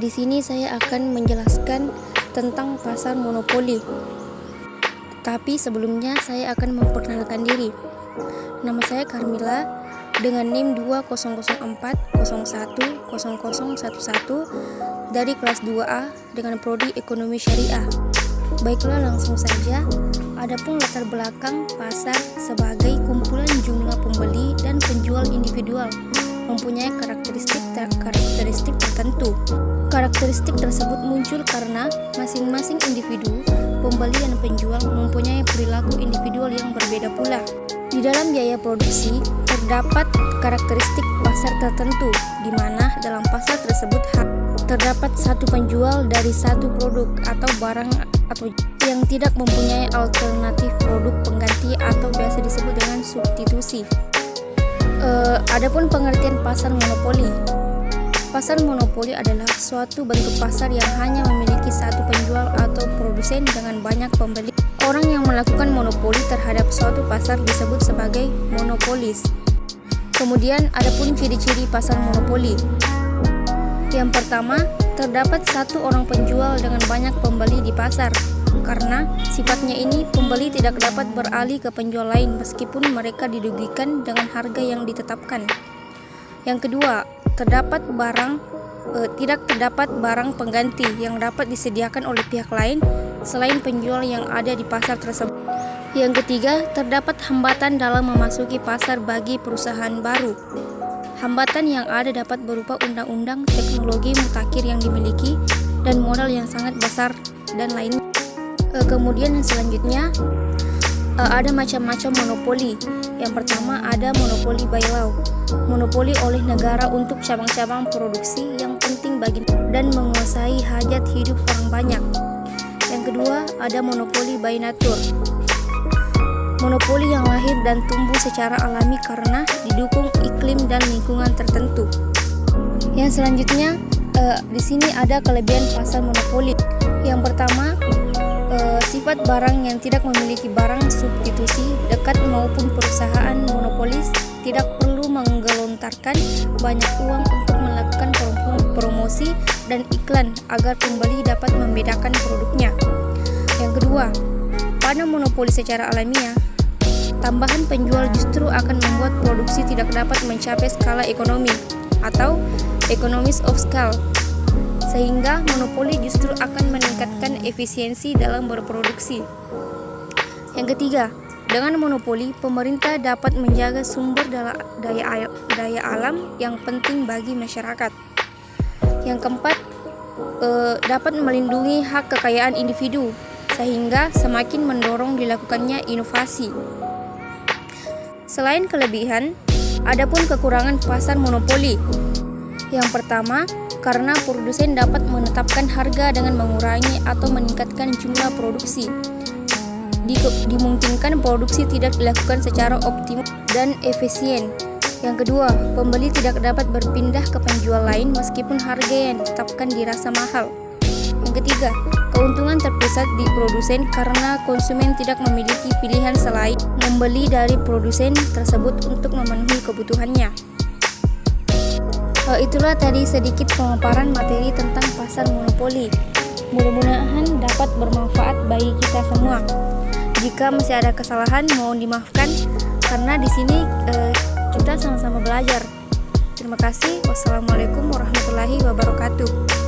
Di sini saya akan menjelaskan tentang pasar monopoli. Tapi sebelumnya saya akan memperkenalkan diri. Nama saya Carmila dengan NIM 2004010011 dari kelas 2A dengan prodi Ekonomi Syariah. Baiklah, langsung saja. Adapun latar belakang pasar sebagai kumpulan jumlah pembeli dan penjual individual mempunyai karakteristik tertentu. Karakteristik tersebut muncul karena masing-masing individu, pembeli dan penjual mempunyai perilaku individual yang berbeda pula. Di dalam biaya produksi terdapat karakteristik pasar tertentu, di mana dalam pasar tersebut terdapat satu penjual dari satu produk atau barang atau yang tidak mempunyai alternatif produk pengganti atau biasa disebut dengan substitusi. Adapun pengertian pasar monopoli. Pasar monopoli adalah suatu bentuk pasar yang hanya memiliki satu penjual atau produsen dengan banyak pembeli. Orang yang melakukan monopoli terhadap suatu pasar disebut sebagai monopolis. Kemudian adapun ciri-ciri pasar monopoli. Yang pertama, terdapat satu orang penjual dengan banyak pembeli di pasar. Karena sifatnya ini, pembeli tidak dapat beralih ke penjual lain meskipun mereka dirugikan dengan harga yang ditetapkan. Yang kedua, tidak terdapat barang pengganti yang dapat disediakan oleh pihak lain selain penjual yang ada di pasar tersebut. Yang ketiga, terdapat hambatan dalam memasuki pasar bagi perusahaan baru. Hambatan yang ada dapat berupa undang-undang, teknologi mutakhir yang dimiliki, dan modal yang sangat besar, dan lainnya. Kemudian yang selanjutnya, ada macam-macam monopoli. Yang pertama, ada monopoli by law, monopoli oleh negara untuk cabang-cabang produksi yang penting bagi dan menguasai hajat hidup orang banyak. Yang kedua, ada monopoli by nature, monopoli yang lahir dan tumbuh secara alami karena didukung iklim dan lingkungan tertentu. Yang selanjutnya, di sini ada kelebihan pasar monopoli. Yang pertama, sifat barang yang tidak memiliki barang substitusi dekat maupun perusahaan monopolis tidak perlu menggelontarkan banyak uang untuk melakukan promosi dan iklan agar pembeli dapat membedakan produknya. Yang kedua, pada monopoli secara alamiah, tambahan penjual justru akan membuat produksi tidak dapat mencapai skala ekonomi atau economies of scale, sehingga monopoli justru akan meningkatkan efisiensi dalam berproduksi. Yang ketiga, dengan monopoli, pemerintah dapat menjaga sumber daya alam yang penting bagi masyarakat. Yang keempat, dapat melindungi hak kekayaan individu, sehingga semakin mendorong dilakukannya inovasi. Selain kelebihan, adapun kekurangan pasar monopoli. Yang pertama, karena produsen dapat menetapkan harga dengan mengurangi atau meningkatkan jumlah produksi. Dimungkinkan produksi tidak dilakukan secara optimal dan efisien. Yang kedua, pembeli tidak dapat berpindah ke penjual lain meskipun harga yang ditetapkan dirasa mahal. Yang ketiga, keuntungan terpusat di produsen karena konsumen tidak memiliki pilihan selain membeli dari produsen tersebut untuk memenuhi kebutuhannya. Itulah tadi sedikit pemaparan materi tentang pasar monopoli. Mudah-mudahan dapat bermanfaat bagi kita semua. Jika masih ada kesalahan, mohon dimaafkan karena di sini kita sama-sama belajar. Terima kasih. Wassalamualaikum warahmatullahi wabarakatuh.